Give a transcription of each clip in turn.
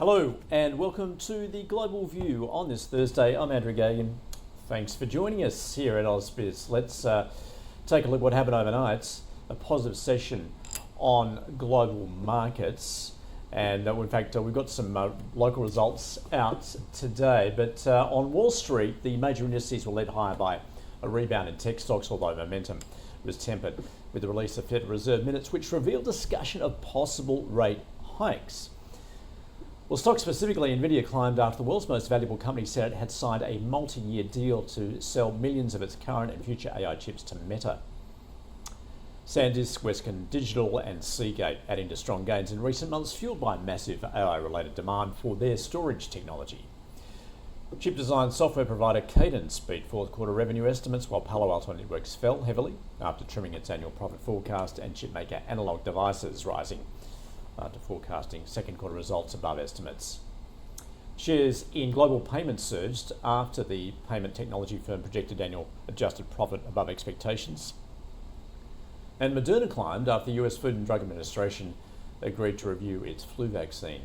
Hello and welcome to the Global View on this Thursday. I'm Andrew Gagan. Thanks for joining us here at AusBiz. Let's take a look at what happened overnight. A positive session on global markets, and in fact we've got some local results out today. But on Wall Street, the major indices were led higher by a rebound in tech stocks, although momentum was tempered with the release of Federal Reserve minutes, which revealed discussion of possible rate hikes. Well, stocks, specifically Nvidia, climbed after the world's most valuable company said it had signed a multi-year deal to sell millions of its current and future AI chips to Meta. SanDisk, Western Digital and Seagate adding to strong gains in recent months, fueled by massive AI-related demand for their storage technology. Chip design software provider Cadence beat fourth quarter revenue estimates, while Palo Alto Networks fell heavily after trimming its annual profit forecast, and chipmaker Analog Devices rising after forecasting second quarter results above estimates. Shares in global payments surged after the payment technology firm projected annual adjusted profit above expectations. And Moderna climbed after the US Food and Drug Administration agreed to review its flu vaccine.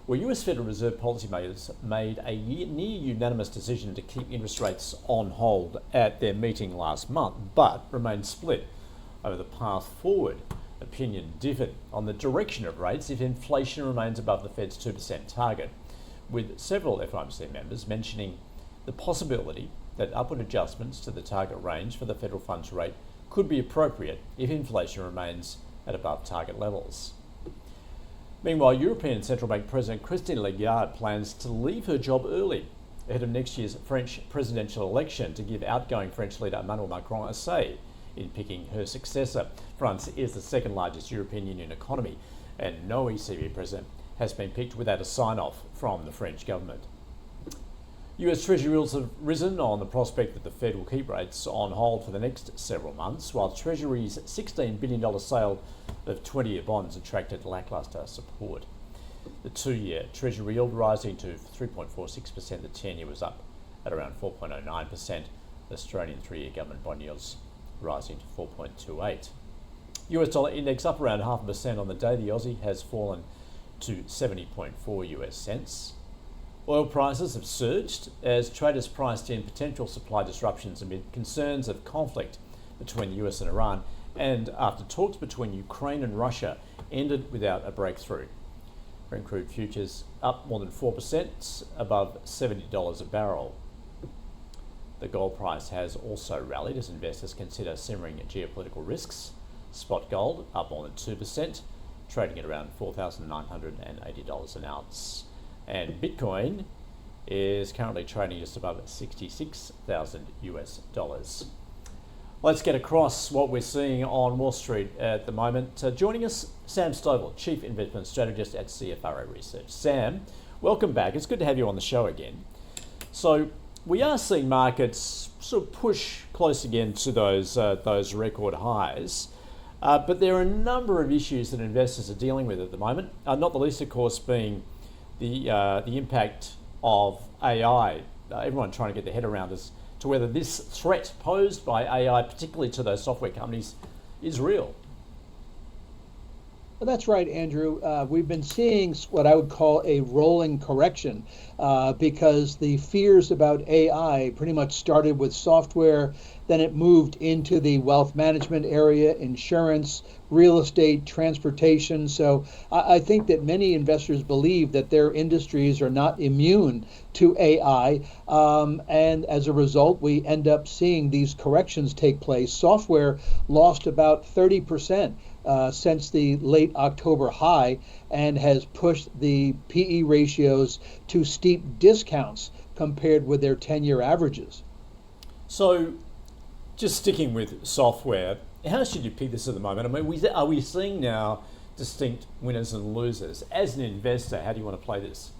Well, US Federal Reserve policymakers made a near unanimous decision to keep interest rates on hold at their meeting last month, but remained split over the path forward. Opinion differed on the direction of rates if inflation remains above the Fed's 2% target, with several FOMC members mentioning the possibility that upward adjustments to the target range for the federal funds rate could be appropriate if inflation remains at above target levels. Meanwhile, European Central Bank President Christine Lagarde plans to leave her job early ahead of next year's French presidential election to give outgoing French leader Emmanuel Macron a say in picking her successor. France is the second largest European Union economy, and no ECB president has been picked without a sign-off from the French government. US Treasury yields have risen on the prospect that the Fed will keep rates on hold for the next several months, while Treasury's $16 billion sale of 20-year bonds attracted lacklustre support. The two-year Treasury yield rising to 3.46%, the 10-year was up at around 4.09%. Australian three-year government bond yields rising to 4.28. US dollar index up around 0.5% on the day. The Aussie has fallen to 70.4 US cents. Oil prices have surged as traders priced in potential supply disruptions amid concerns of conflict between the US and Iran, and after talks between Ukraine and Russia ended without a breakthrough. Brent crude futures up more than 4%, above $70 a barrel. The gold price has also rallied as investors consider simmering geopolitical risks. Spot gold up more than 2%, trading at around $4,980 an ounce. And Bitcoin is currently trading just above 66,000 US dollars. Let's get across what we're seeing on Wall Street at the moment. Joining us, Sam Stovall, Chief Investment Strategist at CFRA Research. Sam, welcome back. It's good to have you on the show again. So we are seeing markets sort of push close again to those record highs. But there are a number of issues that investors are dealing with at the moment, not the least, of course, being the impact of AI. Everyone trying to get their head around as to whether this threat posed by AI, particularly to those software companies, is real. Well, that's right, Andrew. We've been seeing what I would call a rolling correction because the fears about AI pretty much started with software, then it moved into the wealth management area, insurance, real estate, transportation. So I think that many investors believe that their industries are not immune to AI. And as a result, we end up seeing these corrections take place. Software lost about 30% since the late October high and has pushed the PE ratios to steep discounts compared with their 10-year averages. So just sticking with software, how should you pick this at the moment? I mean, are we seeing now distinct winners and losers? As an investor, how do you want to play this?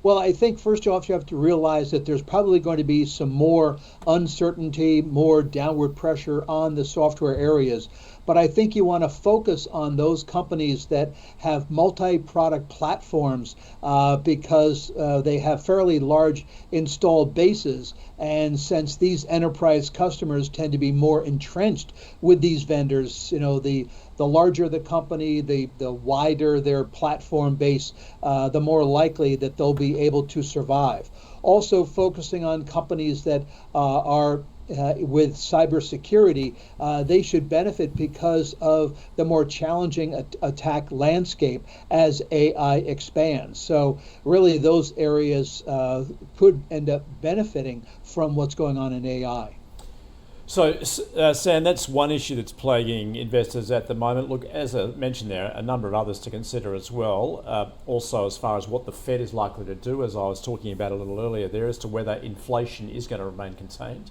Well, I think first off, you have to realize that there's probably going to be some more uncertainty, more downward pressure on the software areas. but I think you want to focus on those companies that have multi-product platforms because they have fairly large installed bases. And since these enterprise customers tend to be more entrenched with these vendors, the larger the company, the wider their platform base, the more likely that they'll be able to survive. Also focusing on companies that are with cybersecurity, they should benefit because of the more challenging attack landscape as AI expands. So really those areas could end up benefiting from what's going on in AI. So, Sam, that's one issue that's plaguing investors at the moment. Look, as I mentioned there, a number of others to consider as well. Also, as far as what the Fed is likely to do, as I was talking about a little earlier there, as to whether inflation is going to remain contained.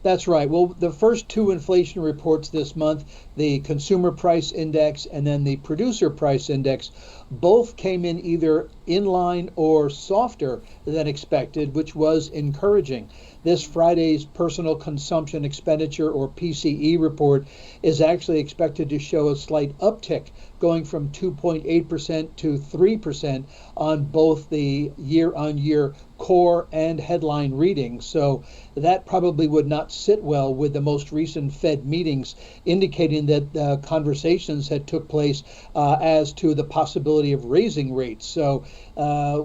That's right. Well, the first two inflation reports this month, the consumer price index and then the producer price index, both came in either in line or softer than expected, which was encouraging. This Friday's personal consumption expenditure, or PCE, report is actually expected to show a slight uptick, going from 2.8% to 3% on both the year-on-year core and headline readings. So that probably would not sit well with the most recent Fed meetings, indicating that conversations had took place as to the possibility of raising rates. So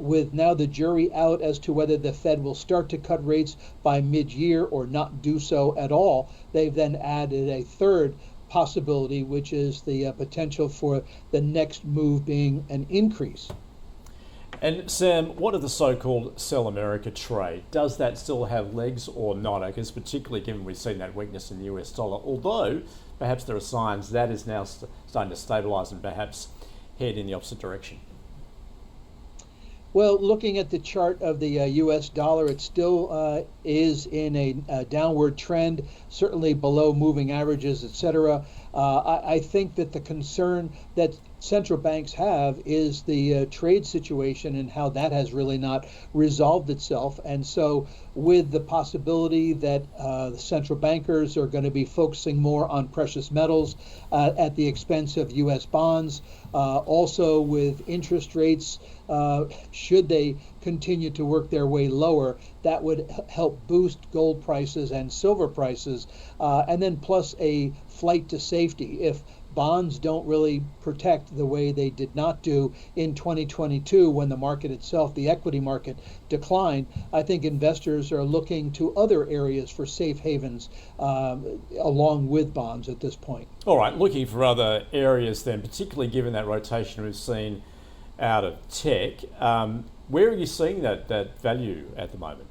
with now the jury out as to whether the Fed will start to cut rates by mid-year or not do so at all, they've then added a third possibility, which is the potential for the next move being an increase. And Sam, what of the so-called sell America trade? Does that still have legs or not? I guess particularly given we've seen that weakness in the US dollar, although perhaps there are signs that is now starting to stabilise and perhaps head in the opposite direction. Well, looking at the chart of the US dollar, it still is in a downward trend, certainly below moving averages, etc. I think that the concern that central banks have is the trade situation and how that has really not resolved itself. And so with the possibility that the central bankers are going to be focusing more on precious metals at the expense of US bonds, also with interest rates, should they continue to work their way lower, that would help boost gold prices and silver prices, and then plus a flight to safety. If bonds don't really protect the way they did not do in 2022 when the market itself, the equity market, declined, I think investors are looking to other areas for safe havens along with bonds at this point. All right, looking for other areas then, particularly given that rotation we've seen out of tech. Where are you seeing that value at the moment?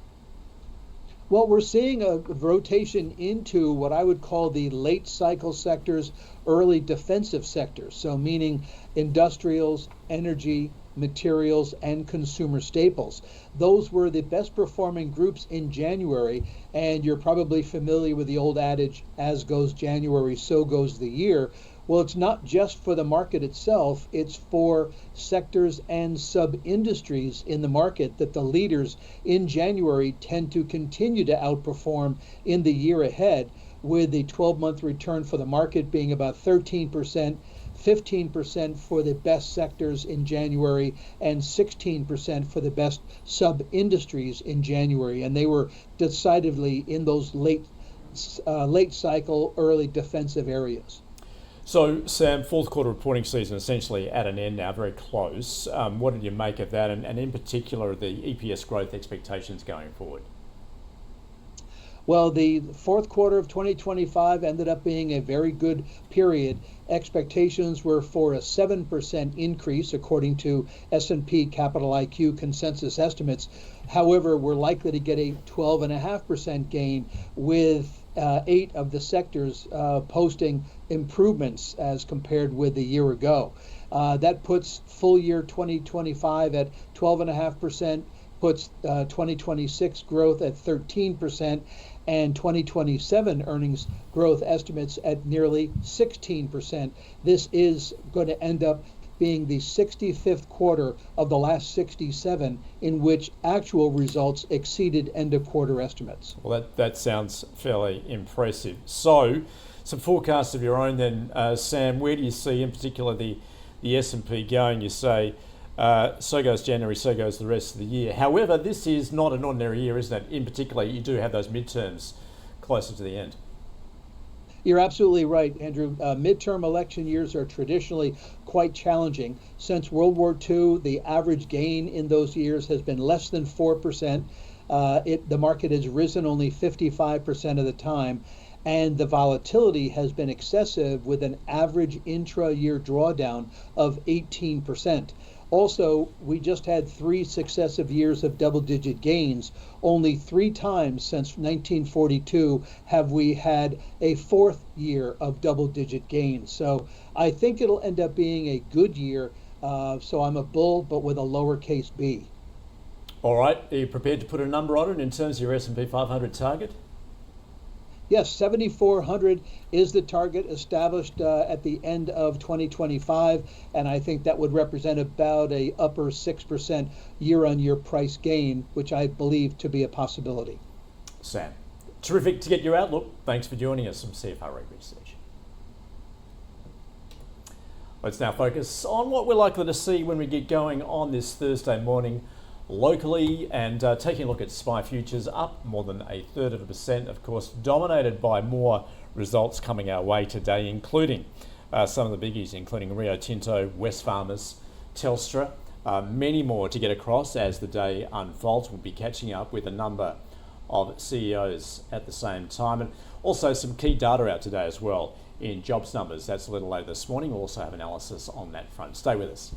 Well, we're seeing a rotation into what I would call the late cycle sectors, early defensive sectors. So meaning industrials, energy, materials, and consumer staples. Those were the best performing groups in January, and you're probably familiar with the old adage, as goes January, so goes the year. Well, it's not just for the market itself, it's for sectors and sub-industries in the market that the leaders in January tend to continue to outperform in the year ahead, with the 12-month return for the market being about 13%, 15% for the best sectors in January, and 16% for the best sub-industries in January. And they were decidedly in those late cycle, early defensive areas. So, Sam, fourth quarter reporting season essentially at an end now, very close. What did you make of that, and in particular the EPS growth expectations going forward? Well, the fourth quarter of 2025 ended up being a very good period. Expectations were for a 7% increase according to S&P Capital IQ consensus estimates. However, we're likely to get a 12.5% gain, with 8 of the sectors posting improvements as compared with a year ago. That puts full year 2025 at 12.5%, puts 2026 growth at 13%, and 2027 earnings growth estimates at nearly 16%. This is going to end up being the 65th quarter of the last 67 in which actual results exceeded end of quarter estimates. Well, that sounds fairly impressive. So, Some forecasts of your own then, Sam. Where do you see in particular the S&P going? You say so goes January, so goes the rest of the year. However, this is not an ordinary year, isn't it? In particular, you do have those midterms closer to the end. You're absolutely right, Andrew. Midterm election years are traditionally quite challenging. Since World War II, the average gain in those years has been less than 4%. The market has risen only 55% of the time, and the volatility has been excessive with an average intra-year drawdown of 18%. Also, we just had 3 successive years of double-digit gains. Only 3 times since 1942 have we had a 4th year of double-digit gains. So I think it'll end up being a good year. So I'm a bull, but with a lowercase b. All right. Are you prepared to put a number on it in terms of your S&P 500 target? Yes, 7,400 is the target established at the end of 2025, and I think that would represent about a upper 6% year-on-year price gain, which I believe to be a possibility. Sam, terrific to get your outlook. Thanks for joining us from CFRA Research. Let's now focus on what we're likely to see when we get going on this Thursday morning locally, and taking a look at SPI futures up more than 0.33%, of course, dominated by more results coming our way today, including some of the biggies, including Rio Tinto, Wesfarmers, Telstra, many more to get across as the day unfolds. We'll be catching up with a number of CEOs at the same time, and also some key data out today as well in jobs numbers. That's a little later this morning. We'll also have analysis on that front. Stay with us.